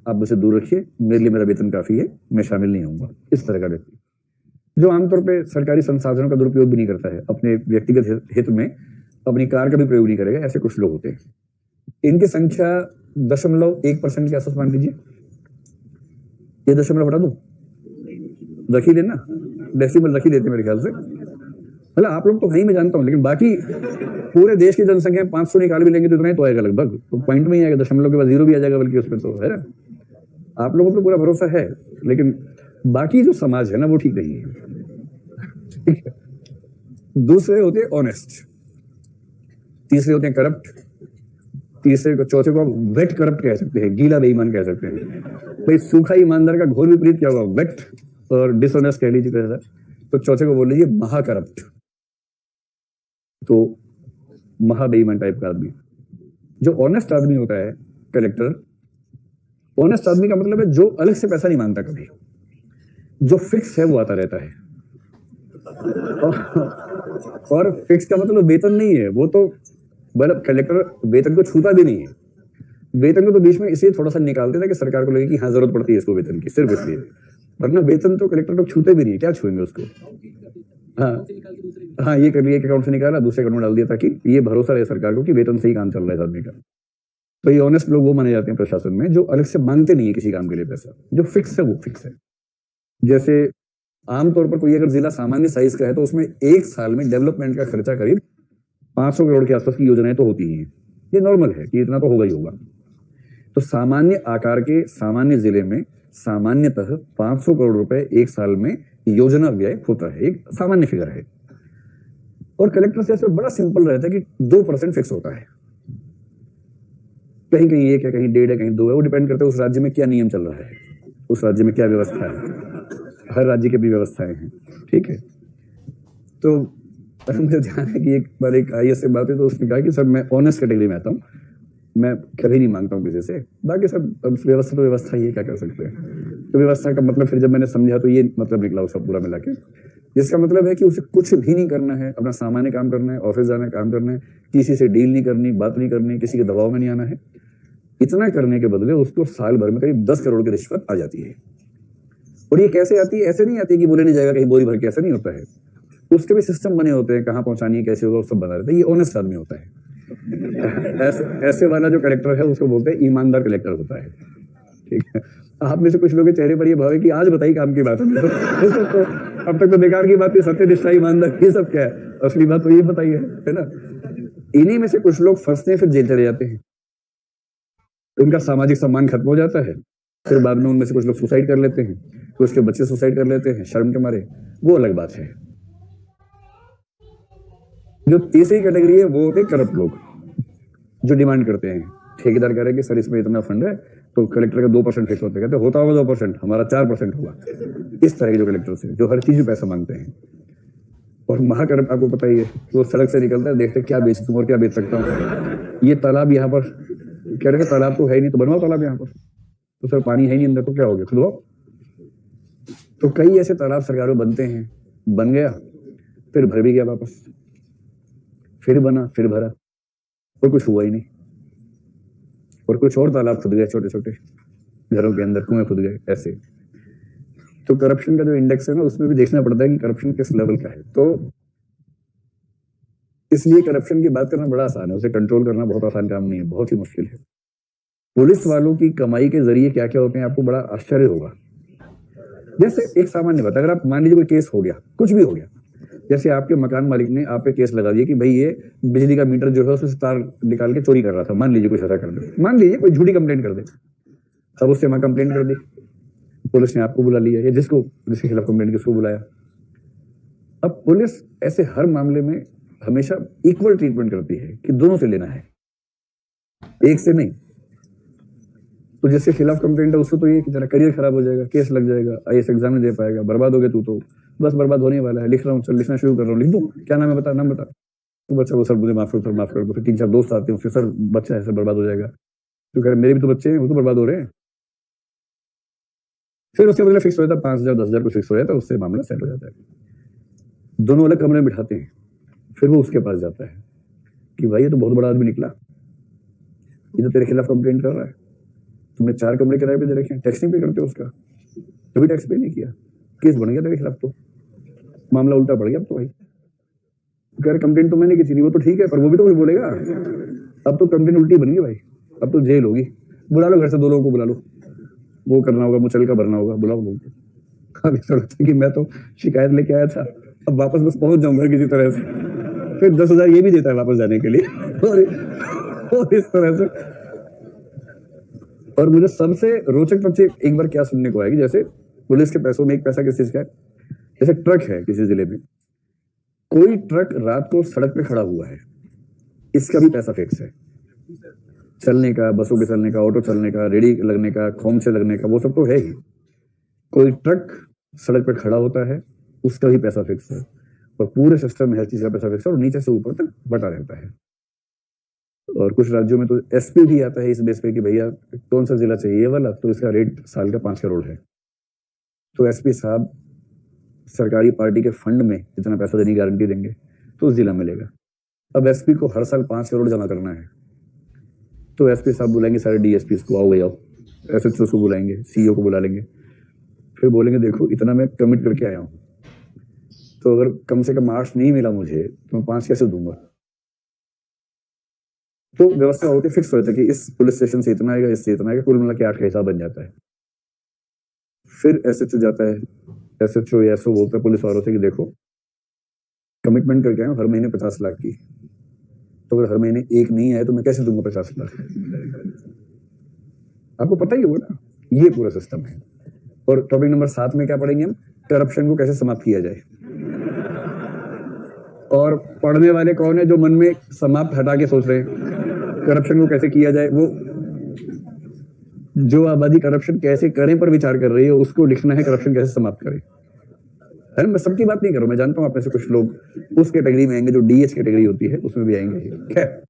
आप मुझसे दूर रखिए, मेरे लिए मेरा वेतन काफी है, मैं शामिल नहीं होऊंगा। इस तरह का व्यक्ति जो आमतौर पे सरकारी संसाधनों का दुरुपयोग भी नहीं करता है, अपने व्यक्तिगत हित में अपनी कार का भी प्रयोग नहीं करेगा, ऐसे कुछ लोग होते हैं। इनकी संख्या 0.1% के आसपास मान लीजिए। ये दशमलव हटा दो, रख ही लेना, डेसिमल रख ही लेते मेरे ख्याल से। मतलब आप लोग तो है ही, मैं जानता हूं, लेकिन बाकी पूरे देश की जनसंख्या 500 निकाल भी लेंगे तो इतना ही तो आएगा लगभग, तो पॉइंट में ही आएगा, दशमलव के बाद जीरो भी आ जाएगा, बल्कि उसमें तो है ना। आप लोगों को पूरा भरोसा है, लेकिन बाकी जो समाज है ना वो ठीक नहीं है। ठीक है? दूसरे होते हैं ऑनेस्ट, तीसरे होते हैं करप्ट, तीसरे को चौथे को वेट करप्ट कह सकते हैं, गीला बेईमान कह सकते हैं। भाई सूखा ईमानदार का घोर विपरीत क्या होगा, वेट और डिसऑनेस्ट कह लीजिए कैसा, तो चौथे को बोल लीजिए महा करप्ट, तो महा बेईमान टाइप का आदमी। जो ऑनेस्ट आदमी होता है कलेक्टर, ऑनेस्ट आदमी का मतलब है जो अलग से पैसा नहीं मांगता कभी, जो फिक्स है वो आता रहता है। और फिक्स का मतलब वेतन नहीं है, वो तो मतलब कलेक्टर वेतन को छूता भी नहीं है। वेतन को तो बीच में इसलिए थोड़ा सा निकालते थे कि सरकार को लगे कि हाँ जरूरत पड़ती है इसको वेतन की, सिर्फ इसलिए, वरना वेतन तो कलेक्टर लोग छूते भी नहीं, क्या छुएंगे उसको। हाँ, ये कर लिया, एक अकाउंट से निकाला दूसरे अकाउंट में डाल दिया, ताकि ये भरोसा रहे सरकार को कि वेतन से ही काम चल रहा है इस आदमी का। तो ये ऑनेस्ट लोग वो माने जाते हैं प्रशासन में, जो अलग से मांगते नहीं है किसी काम के लिए पैसा, जो फिक्स है वो फिक्स है। जैसे आमतौर पर कोई अगर जिला सामान्य साइज का है तो उसमें एक साल में डेवलपमेंट का खर्चा करीब 500 करोड़ के आसपास की योजनाएं तो होती ही हैं, ये नॉर्मल है कि इतना तो होगा ही होगा। तो सामान्य आकार के सामान्य जिले में सामान्यतः 500 करोड़ रुपए एक साल में योजना व्यय होता है, एक सामान्य फिगर है। और कलेक्टर से बड़ा सिंपल रहता है कि 2% फिक्स होता है, कहीं कहीं 1 है, कहीं 1.5 है, कहीं 2 है, वो डिपेंड करता है उस राज्य में क्या नियम चल रहा है, उस राज्य में क्या व्यवस्था है, हर राज्य की भी व्यवस्थाएं हैं। ठीक है, तो मुझे ध्यान है कि एक बार एक आईएएस से बात हुई तो उसने कहा कि सर मैं ऑनेस्ट कैटेगरी में आता हूँ, मैं कभी नहीं मांगता हूँ किसी से, बाकी सब व्यवस्था तो व्यवस्था ही है, क्या कर सकते हैं। तो व्यवस्था का मतलब फिर जब मैंने समझा तो ये मतलब निकला उसका पूरा मिला के, जिसका मतलब है कि उसे कुछ भी नहीं करना है, अपना सामान्य काम करना है, ऑफिस जाना है, काम करना है, किसी से डील नहीं करनी, बात नहीं करनी, किसी के दबाव में नहीं आना है। इतना करने के बदले उसको साल भर में करीब 10 करोड़ की रिश्वत आ जाती है। और ये कैसे आती है, ऐसे नहीं आती कि बोले नहीं जाएगा कहीं बोरी भर के, ऐसा नहीं होता है, उसके भी सिस्टम बने होते हैं, कहाँ पहुंचानी है, कैसे होगा, सब बना रहता है। ये ऑनेस्ट आदमी होता है। ऐसे वाला जो कलेक्टर है उसको बोलते हैं ईमानदार कलेक्टर होता है। ठीक है, आप में से कुछ लोगों के चेहरे पर ये भाव है कि आज बताइए काम की बात है, तो अब तक तो बेकार की बात है, सत्यनिष्ठा, ईमानदार, ये सब क्या है, असली बात तो ये बताइए, है ना। इन्हीं में से कुछ लोग फंसते हैं, फिर जेल चले जाते हैं, उनका सामाजिक सम्मान खत्म हो जाता है, फिर बाद में उनमें से कुछ लोग सुसाइड कर लेते हैं, तो उसके बच्चे सुसाइड कर लेते हैं शर्म के मारे, वो अलग बात है। जो तीसरी कैटेगरी है वो होते करप्ट लोग, जो डिमांड करते हैं, ठेकेदार कह रहे हैं कि सर इसमें इतना फंड है, तो कलेक्टर का 2% फिक्स होता है, कहते होता होगा 2%, हमारा 4% होगा। इस तरह के जो कलेक्टर से जो हर चीज में पैसा मांगते हैं। और महाकरप्ट आपको पता ही है, वो सड़क से निकलता है, देखते क्या बेच तुम और क्या बेच सकता हूँ, ये तालाब यहाँ पर, कह रहे तालाब तो है ही नहीं, तो बनवाओ तालाब यहाँ पर, तो सर पानी है ही नहीं अंदर, तो क्या हो गया, खुदवाओ। तो कई ऐसे तालाब सरकारों बनते हैं, बन गया फिर भर भी गया वापस, फिर बना फिर भरा, और कुछ हुआ ही नहीं। और कुछ और तालाब खुद गए, छोटे छोटे घरों के अंदर कुएं खुद गए, ऐसे। तो करप्शन का जो इंडेक्स है ना, उसमें भी देखना पड़ता है कि करप्शन किस लेवल का है। तो इसलिए करप्शन की बात करना बड़ा आसान है, उसे कंट्रोल करना बहुत आसान काम नहीं है, बहुत ही मुश्किल है। पुलिस वालों की कमाई के जरिए क्या क्या होते हैं, आपको बड़ा आश्चर्य होगा। जैसे एक सामान्य बात, अगर आप मान लीजिए कोई केस हो गया, कुछ भी हो गया, जैसे आपके मकान मालिक ने आप पे केस लगा दिया कि भाई ये बिजली का मीटर जो है उसमें से तार निकाल के चोरी कर रहा था, मान लीजिए कुछ ऐसा कर दे, मान लीजिए कोई झूठी कंप्लेंट कर दे, अब उससे वहां कंप्लेंट कर दी, पुलिस ने आपको बुला लिया, या जिसके खिलाफ कंप्लेंट किसको बुलाया। अब पुलिस ऐसे हर मामले में हमेशा इक्वल ट्रीटमेंट करती है कि दोनों से लेना है, एक से नहीं। तो जिसके खिलाफ कंप्लेंट है उसको तो ये कि तेरा करियर खराब हो जाएगा, केस लग जाएगा, आईएएस एग्जाम नहीं दे पाएगा, बर्बाद हो गया, तू तो बस बर्बाद होने वाला है, लिख रहा हूँ, चल लिखना शुरू कर रहा हूँ, लिख दूं, क्या नाम है बता, नाम बता। तो बच्चा वो सर मुझे माफ कर दो, माफ कर दो, फिर 3-4 दोस्त आते हैं उसके, सर बच्चा है, सर बर्बाद हो जाएगा, तो कह रहे मेरे भी तो बच्चे हैं, वो तो बर्बाद हो रहे हैं। फिर उसके बदले फिक्स हो जाता है 5,000 10,000 को फिक्स हो जाता है, उससे मामला सेट हो जाता है। दोनों अलग कमरे में बिठाते हैं, फिर वो उसके पास जाता है कि भाई ये तो बहुत बड़ा आदमी निकला, ये तो तेरे खिलाफ कंप्लेंट कर रहा है, तुमने 4 कमरे किराए पे दे रखे हैं, टैक्स नहीं पे करते उसका, कभी टैक्स पे नहीं किया, केस बन गया तेरे खिलाफ, तो मामला उल्टा पड़ गया। अब तो भाई कह रहे कंप्लेंट तो मैंने की थी, नहीं वो तो ठीक है, पर वो भी तो कुछ बोलेगा। अब तो कंप्लेंट उल्टी बन गई भाई, अब तो जेल होगी। बुला लो घर से 2 लोगों को बुला लो, वो करना होगा, मुचल का भरना होगा, बुलाओ लोगों को। अभी थोड़ा था कि मैं तो शिकायत लेके आया था, अब वापस बस पहुंच जाऊंगा किसी तरह से, फिर 10,000 ये भी देता है वापस जाने के लिए और इस तरह से। और मुझे सबसे रोचक तथ्य एक बार क्या सुनने को आया कि जैसे पुलिस के पैसों में एक पैसा किस चीज का है, जैसे ट्रक है किसी जिले में, कोई ट्रक रात को सड़क पे खड़ा हुआ है, इसका भी पैसा फिक्स है, चलने का, बसों के चलने का, ऑटो चलने का, रेडी लगने का, खोम से लगने का, वो सब तो है ही। कोई ट्रक सड़क पे खड़ा होता है, उसका भी पैसा फिक्स है, और पूरे सिस्टम में हर चीज का पैसा फिक्स है, और नीचे से ऊपर तक बटा रहता है। और कुछ राज्यों में तो एसपी भी आता है इस बेस पे कि भैया कौन सा जिला चाहिए, ये वाला, तो इसका रेट साल का 5 करोड़ है, तो एसपी साहब सरकारी पार्टी के फंड में जितना पैसा देने की गारंटी देंगे तो उस जिला मिलेगा। अब एसपी को हर साल 5 करोड़ जमा करना है, तो एसपी साहब बुलाएंगे सारे डीएसपी को, आओ भैया, एसएचओ को बुलाएंगे, सीईओ को बुला लेंगे, फिर बोलेंगे देखो इतना मैं कमिट करके आया हूं, तो अगर कम से कम 8 नहीं मिला मुझे तो मैं 5 कैसे दूंगा। तो व्यवस्था होती है, फिक्स होता है कि इस पुलिस स्टेशन से इतना आएगा, इससे इतना आएगा, कुल मिला के 8 का हिसाब बन जाता है। फिर एसएचओ जाता है, एसएचओ या एसओ बोलता है पुलिस वालों से कि देखो कमिटमेंट करके आया हूं हर महीने 50 लाख की, तो अगर हर महीने एक नहीं आए तो मैं कैसे दूंगा 50 लाख। आपको पता ही होगा ना, ये पूरा सिस्टम है। और टॉपिक नंबर 7 में क्या पढ़ेंगे हम, करप्शन को कैसे समाप्त किया जाए। और पढ़ने वाले कौन है, जो मन में समाप्त हटा के सोच रहे हैं करप्शन को कैसे किया जाए। वो जो आबादी करप्शन कैसे करें पर विचार कर रही है, उसको लिखना है करप्शन कैसे समाप्त करें। है मैं सबकी बात नहीं कर रहा हूं, मैं जानता हूं आप में से कुछ लोग उस कैटेगरी में आएंगे जो डीएच कैटेगरी होती है, उसमें भी आएंगे। खैर